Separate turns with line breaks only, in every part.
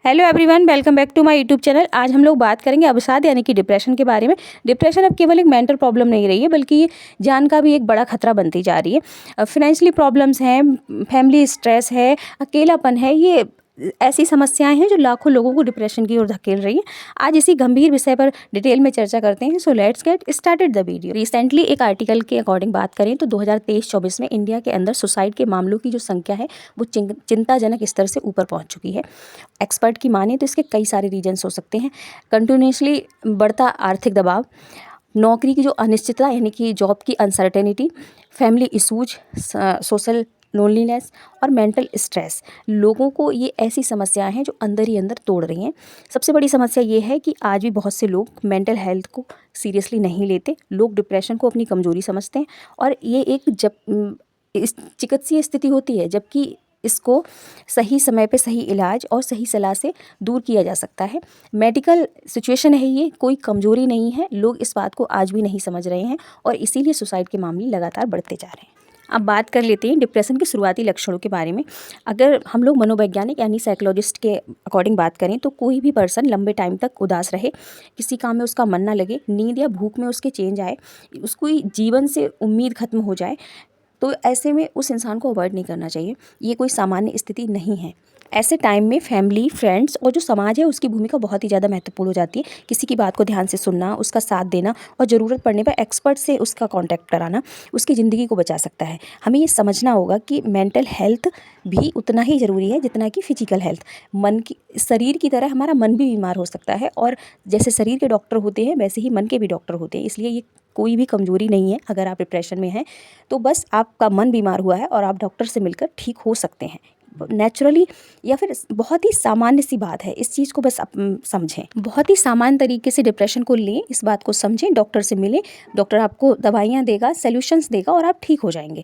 Hello everyone, welcome back to my YouTube channel. आज हम लोग बात करेंगे अवसाद यानी कि डिप्रेशन के बारे में। डिप्रेशन अब केवल एक मेंटल प्रॉब्लम नहीं रही है, बल्कि ये जान का भी एक बड़ा खतरा बनती जा रही है। फाइनेंशियली प्रॉब्लम्स हैं, फैमिली स्ट्रेस है, अकेलापन है, ये ऐसी समस्याएं हैं जो लाखों लोगों को डिप्रेशन की ओर धकेल रही हैं। आज इसी गंभीर विषय पर डिटेल में चर्चा करते हैं। So let's get started the video. Recently एक आर्टिकल के अकॉर्डिंग बात करें तो 2023-24 में इंडिया के अंदर सुसाइड के मामलों की जो संख्या है वो चिंताजनक स्तर से ऊपर पहुंच चुकी है। एक्सपर्ट की माने तो इसके कई सारे रीजन्स हो सकते हैं। कंटिन्यूसली बढ़ता आर्थिक दबाव, नौकरी की जो अनिश्चितता यानी कि जॉब की uncertainty, family issues, social loneliness और मेंटल स्ट्रेस, लोगों को ये ऐसी समस्याएं हैं जो अंदर ही अंदर तोड़ रही हैं। सबसे बड़ी समस्या ये है कि आज भी बहुत से लोग मेंटल हेल्थ को सीरियसली नहीं लेते। लोग डिप्रेशन को अपनी कमजोरी समझते हैं और ये एक चिकित्सीय स्थिति होती है, जबकि इसको सही समय पे सही इलाज और सही सलाह से दूर किया जा सकता है। मेडिकल सिचुएशन है, ये कोई कमजोरी नहीं है। लोग इस बात को आज भी नहीं समझ रहे हैं और इसीलिए सुसाइड के मामले लगातार बढ़ते जा रहे हैं। अब बात कर लेते हैं डिप्रेशन के शुरुआती लक्षणों के बारे में। अगर हम लोग मनोवैज्ञानिक यानी साइकोलॉजिस्ट के अकॉर्डिंग बात करें तो कोई भी पर्सन लंबे टाइम तक उदास रहे, किसी काम में उसका मन ना लगे, नींद या भूख में उसके चेंज आए, उसको जीवन से उम्मीद खत्म हो जाए, तो ऐसे में उस इंसान को अवॉइड नहीं करना चाहिए। ये कोई सामान्य स्थिति नहीं है। ऐसे टाइम में फैमिली, फ्रेंड्स और जो समाज है उसकी भूमिका बहुत ही ज़्यादा महत्वपूर्ण हो जाती है। किसी की बात को ध्यान से सुनना, उसका साथ देना और ज़रूरत पड़ने पर एक्सपर्ट से उसका कांटेक्ट कराना उसकी ज़िंदगी को बचा सकता है। हमें ये समझना होगा कि मेंटल हेल्थ भी उतना ही ज़रूरी है जितना कि फिजिकल हेल्थ। शरीर की तरह हमारा मन भी बीमार हो सकता है और जैसे शरीर के डॉक्टर होते हैं वैसे ही मन के भी डॉक्टर होते हैं। इसलिए ये कोई भी कमजोरी नहीं है। अगर आप डिप्रेशन में हैं तो बस आपका मन बीमार हुआ है और आप डॉक्टर से मिलकर ठीक हो सकते हैं नेचुरली, या फिर बहुत ही सामान्य सी बात है। इस चीज़ को बस आप समझें, बहुत ही सामान्य तरीके से डिप्रेशन को लें, इस बात को समझें, डॉक्टर से मिलें। डॉक्टर आपको दवाइयाँ देगा, सॉल्यूशंस देगा और आप ठीक हो जाएंगे,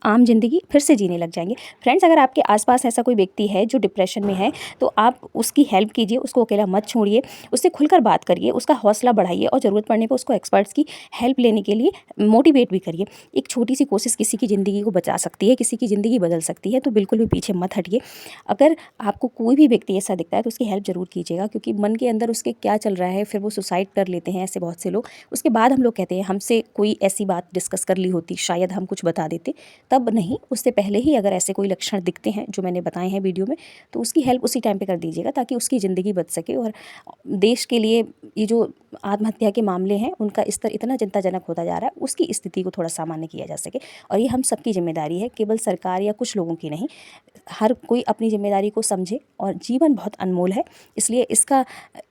आम जिंदगी फिर से जीने लग जाएंगे। फ्रेंड्स, अगर आपके आसपास ऐसा कोई व्यक्ति है जो डिप्रेशन में है तो आप उसकी हेल्प कीजिए, उसको अकेला मत छोड़िए, उससे खुलकर बात करिए, उसका हौसला बढ़ाइए और ज़रूरत पड़ने पर उसको एक्सपर्ट्स की हेल्प लेने के लिए मोटिवेट भी करिए। एक छोटी सी कोशिश किसी की ज़िंदगी को बचा सकती है, किसी की ज़िंदगी बदल सकती है, तो बिल्कुल भी पीछे मत हटिए। अगर आपको कोई भी व्यक्ति ऐसा दिखता है तो उसकी हेल्प ज़रूर कीजिएगा, क्योंकि मन के अंदर उसके क्या चल रहा है, फिर वो सुसाइड कर लेते हैं ऐसे बहुत से लोग। उसके बाद हम लोग कहते हैं हमसे कोई ऐसी बात डिस्कस कर ली होती, शायद हम कुछ बता देते। तब नहीं, उससे पहले ही अगर ऐसे कोई लक्षण दिखते हैं जो मैंने बताए हैं वीडियो में, तो उसकी हेल्प उसी टाइम पे कर दीजिएगा ताकि उसकी ज़िंदगी बच सके। और देश के लिए ये जो आत्महत्या के मामले हैं उनका स्तर इतना चिंताजनक होता जा रहा है, उसकी स्थिति को थोड़ा सामान्य किया जा सके। और ये हम सबकी जिम्मेदारी है, केवल सरकार या कुछ लोगों की नहीं। हर कोई अपनी जिम्मेदारी को समझे और जीवन बहुत अनमोल है, इसलिए इसका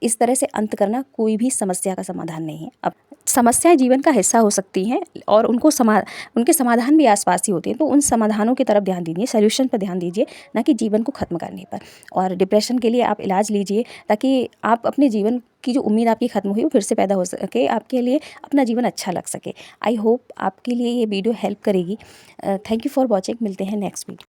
इस तरह से अंत करना कोई भी समस्या का समाधान नहीं है। अब समस्याएं जीवन का हिस्सा हो सकती हैं और उनके समाधान भी आसपास ही होते हैं, तो उन समाधानों की तरफ ध्यान दीजिए, सॉल्यूशन पर ध्यान दीजिए, ना कि जीवन को ख़त्म करने पर। और डिप्रेशन के लिए आप इलाज लीजिए ताकि आप अपने जीवन की जो उम्मीद आपकी ख़त्म हुई वो फिर से पैदा हो सके, आपके लिए अपना जीवन अच्छा लग सके। आई होप आपके लिए ये वीडियो हेल्प करेगी। Thank you for watching. मिलते हैं नेक्स्ट वीडियो।